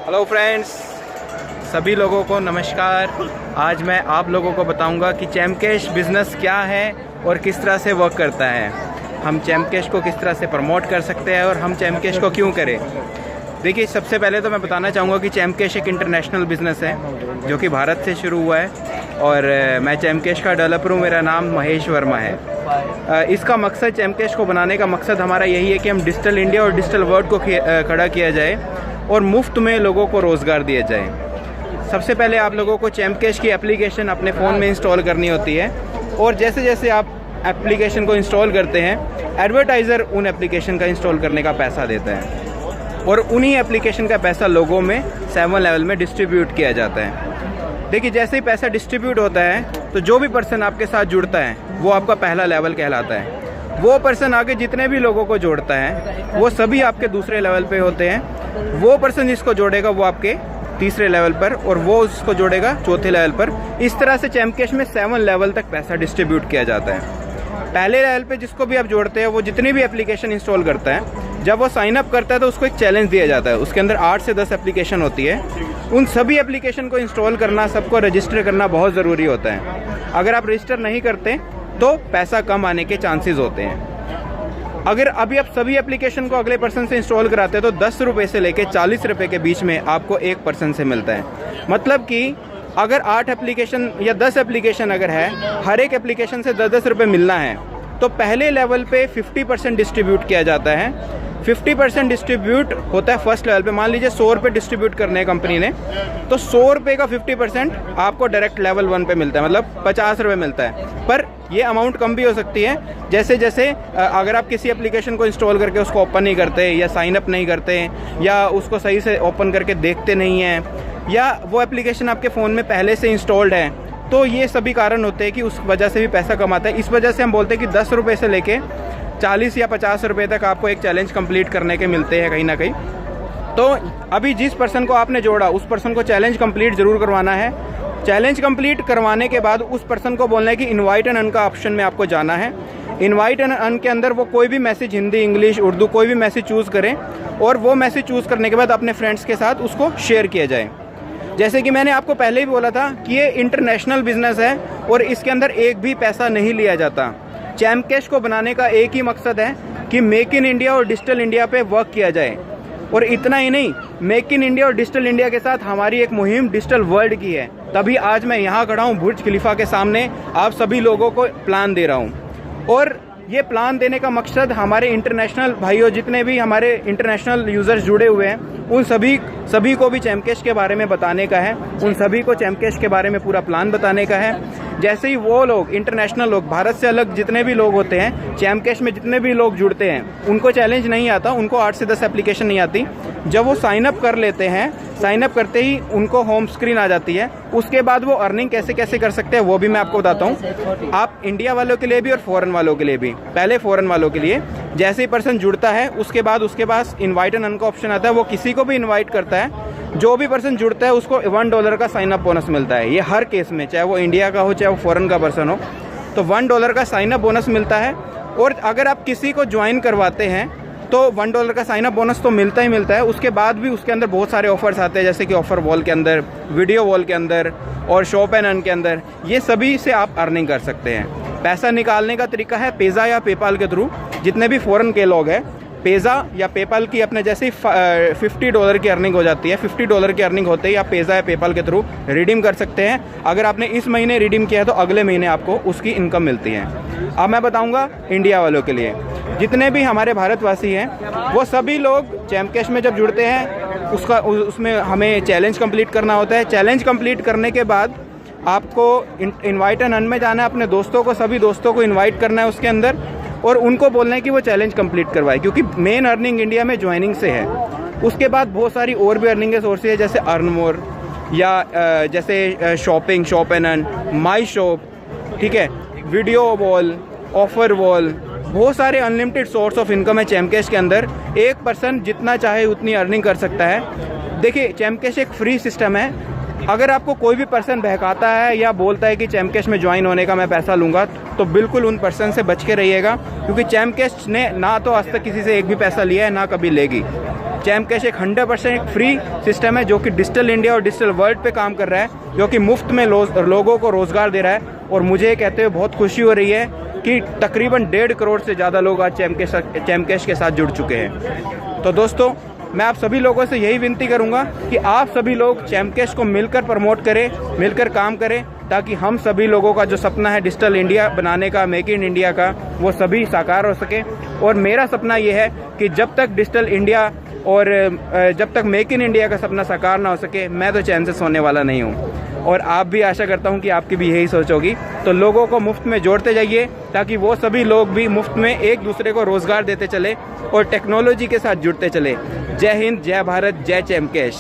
Hello friends, सभी लोगों को नमस्कार। आज मैं आप लोगों को बताऊंगा कि चैमकैश बिज़नेस क्या है और किस तरह से वर्क करता है। हम चैमकैश को किस तरह से प्रमोट कर सकते हैं और हम चैमकैश को क्यों करें। देखिए, सबसे पहले तो मैं बताना चाहूँगा कि चैमकैश एक इंटरनेशनल बिज़नेस है जो कि भारत से शुरू हुआ है और मैं चैमकैश का डेवलपर हूँ। मेरा नाम महेश वर्मा है। इसका मकसद, चैमकैश को बनाने का मकसद हमारा यही है कि हम डिजिटल इंडिया और डिजिटल वर्ल्ड को खड़ा किया जाए और मुफ्त में लोगों को रोज़गार दिया जाए। सबसे पहले आप लोगों को चैमकैश की एप्लीकेशन अपने फ़ोन में इंस्टॉल करनी होती है और जैसे जैसे आप एप्लीकेशन को इंस्टॉल करते हैं, एडवर्टाइज़र उन एप्लीकेशन का इंस्टॉल करने का पैसा देता है और उन्हीं एप्लीकेशन का पैसा लोगों में 7 लेवल में डिस्ट्रीब्यूट किया जाता है। देखिए, जैसे ही पैसा डिस्ट्रीब्यूट होता है तो जो भी पर्सन आपके साथ जुड़ता है वो आपका पहला लेवल कहलाता है। वो पर्सन आगे जितने भी लोगों को जोड़ता है वो सभी आपके दूसरे लेवल पे होते हैं। वो पर्सन जिसको जोड़ेगा वो आपके तीसरे लेवल पर और वो उसको जोड़ेगा चौथे लेवल पर। इस तरह से चैमकैश में 7 लेवल तक पैसा डिस्ट्रीब्यूट किया जाता है। पहले लेवल पे जिसको भी आप जोड़ते हैं, वो जितनी भी एप्लीकेशन इंस्टॉल करता है, जब वो साइन अप करता है तो उसको एक चैलेंज दिया जाता है। उसके अंदर 8 से 10 एप्लीकेशन होती है। उन सभी एप्लीकेशन को इंस्टॉल करना, सबको रजिस्टर करना बहुत ज़रूरी होता है। अगर आप रजिस्टर नहीं करते तो पैसा कम आने के चांसेस होते हैं। अगर अभी आप सभी एप्लीकेशन को अगले पर्सन से इंस्टॉल कराते हैं तो 10 रुपये से लेकर 40 रुपये के बीच में आपको एक पर्सन से मिलता है। मतलब कि अगर 8 एप्लीकेशन या 10 एप्लीकेशन अगर है, हर एक एप्लीकेशन से 10-10 रुपये मिलना है तो पहले लेवल पे 50% डिस्ट्रीब्यूट किया जाता है। 50% डिस्ट्रीब्यूट होता है फर्स्ट लेवल पे। मान लीजिए 100 रुपये डिस्ट्रीब्यूट करने हैं कंपनी ने, तो 100 रुपये का 50% आपको डायरेक्ट लेवल 1 पे मिलता है, मतलब 50 रुपये मिलता है। पर ये अमाउंट कम भी हो सकती है। जैसे जैसे अगर आप किसी एप्लीकेशन को इंस्टॉल करके उसको ओपन नहीं करते या साइन अप नहीं करते या उसको सही से ओपन करके देखते नहीं हैं या वो एप्लीकेशन आपके फ़ोन में पहले से इंस्टॉल्ड है, तो ये सभी कारण होते हैं कि उस वजह से भी पैसा कम आता है। इस वजह से हम बोलते हैं कि 10 रुपये से लेके 40 या 50 रुपये तक आपको एक चैलेंज कंप्लीट करने के मिलते हैं कहीं ना कहीं। तो अभी जिस पर्सन को आपने जोड़ा उस पर्सन को चैलेंज कंप्लीट ज़रूर करवाना है। चैलेंज कंप्लीट करवाने के बाद उस पर्सन को बोलना है कि इनवाइट एंड अर्न का ऑप्शन में आपको जाना है। इनवाइट एंड अर्न के अंदर वो कोई भी मैसेज, हिंदी, इंग्लिश, उर्दू, कोई भी मैसेज चूज़ करें और वो मैसेज चूज़ करने के बाद अपने फ्रेंड्स के साथ उसको शेयर किया जाए। जैसे कि मैंने आपको पहले ही बोला था कि ये इंटरनेशनल बिजनेस है और इसके अंदर एक भी पैसा नहीं लिया जाता। चैमकैश को बनाने का एक ही मकसद है कि मेक इन इंडिया और डिजिटल इंडिया पे वर्क किया जाए। और इतना ही नहीं, मेक इन इंडिया और डिजिटल इंडिया के साथ हमारी एक मुहिम डिजिटल वर्ल्ड की है। तभी आज मैं यहाँ खड़ा हूँ बुर्ज खलीफा के सामने, आप सभी लोगों को प्लान दे रहा हूँ। और ये प्लान देने का मकसद हमारे इंटरनेशनल भाइयों, जितने भी हमारे इंटरनेशनल यूज़र्स जुड़े हुए हैं, उन सभी को भी चैमकैश के बारे में बताने का है। उन सभी को चैमकैश के बारे में पूरा प्लान बताने का है। जैसे ही वो लोग, इंटरनेशनल लोग, भारत से अलग जितने भी लोग होते हैं, चैमकैश में जितने भी लोग जुड़ते हैं, उनको चैलेंज नहीं आता, उनको 8 से 10 एप्लीकेशन नहीं आती। जब वो साइन अप कर लेते हैं, साइन अप करते ही उनको होम स्क्रीन आ जाती है। उसके बाद वो अर्निंग कैसे कैसे कर सकते हैं वो भी मैं आपको बताता हूँ। आप इंडिया वालों के लिए भी और फॉरेन वालों के लिए भी। पहले फॉरेन वालों के लिए, जैसे ही पर्सन जुड़ता है उसके बाद उसके पास इनवाइट एंड अर्न का ऑप्शन आता है। वो किसी को भी इनवाइट करता है, जो भी पर्सन जुड़ता है उसको $1 का साइन अप बोनस मिलता है। ये हर केस में, चाहे वो इंडिया का हो चाहे वो फॉरेन का पर्सन हो, तो $1 का साइन अप बोनस मिलता है। और अगर आप किसी को ज्वाइन करवाते हैं तो $1 का साइन अप बोनस तो मिलता ही मिलता है। उसके बाद भी उसके अंदर बहुत सारे ऑफर्स आते हैं, जैसे कि ऑफर वॉल के अंदर, वीडियो वॉल के अंदर और शॉप एंड अर्न के अंदर। ये सभी से आप अर्निंग कर सकते हैं। पैसा निकालने का तरीका है पेज़ा या पेपाल के थ्रू। जितने भी फ़ॉरेन के लोग हैं, पेज़ा या पेपाल की अपने जैसे ही $50 की अर्निंग हो जाती है, $50 की अर्निंग होते ही आप पेज़ा या पेपाल के थ्रू रिडीम कर सकते हैं। अगर आपने इस महीने रिडीम किया है तो अगले महीने आपको उसकी इनकम मिलती है। अब मैं बताऊंगा इंडिया वालों के लिए, जितने भी हमारे भारतवासी हैं वो सभी लोग चैमकैश में जब जुड़ते हैं उसमें हमें चैलेंज कंप्लीट करना होता है। चैलेंज कंप्लीट करने के बाद आपको इनवाइट एंड अर्न में जाना है, अपने दोस्तों को, सभी दोस्तों को इनवाइट करना है उसके अंदर और उनको बोलना है कि वो चैलेंज कंप्लीट करवाए, क्योंकि मेन अर्निंग इंडिया में ज्वाइनिंग से है। उसके बाद बहुत सारी और भी अर्निंग के सोर्सेज है, जैसे अर्न मोर या जैसे shopping, shop and earn, my shop, ठीक है, वीडियो वॉल, ऑफर वॉल, बहुत सारे अनलिमिटेड सोर्स ऑफ इनकम है चैमकैश के अंदर। एक पर्सन जितना चाहे उतनी अर्निंग कर सकता है। देखिए, चैमकैश एक फ्री सिस्टम है। अगर आपको कोई भी पर्सन बहकाता है या बोलता है कि चैमकैश में ज्वाइन होने का मैं पैसा लूँगा, तो बिल्कुल उन पर्सन से बच के रहिएगा, क्योंकि चैमकैश ने ना तो आज तक किसी से एक भी पैसा लिया है, ना कभी लेगी। चैम कैश एक 100% फ्री सिस्टम है जो कि डिजिटल इंडिया और डिजिटल वर्ल्ड पे काम कर रहा है, जो कि मुफ्त में लोगों को रोज़गार दे रहा है। और मुझे ये कहते हुए बहुत खुशी हो रही है कि तकरीबन 1.5 करोड़ से ज़्यादा लोग आज चैम कैश के साथ जुड़ चुके हैं। तो दोस्तों, मैं आप सभी लोगों से यही विनती करूंगा कि आप सभी लोग चैम कैश को मिलकर प्रमोट करें, मिलकर काम करें, ताकि हम सभी लोगों का जो सपना है डिजिटल इंडिया बनाने का, मेक इन इंडिया का, वो सभी साकार हो सके। और मेरा सपना ये है कि जब तक डिजिटल इंडिया और जब तक मेक इन इंडिया का सपना साकार ना हो सके, मैं तो चैन से सोने वाला नहीं हूँ। और आप भी, आशा करता हूँ कि आपकी भी यही सोच होगी। तो लोगों को मुफ्त में जोड़ते जाइए ताकि वो सभी लोग भी मुफ्त में एक दूसरे को रोज़गार देते चले और टेक्नोलॉजी के साथ जुड़ते चले। जय हिंद, जय भारत, जय चैम कैश।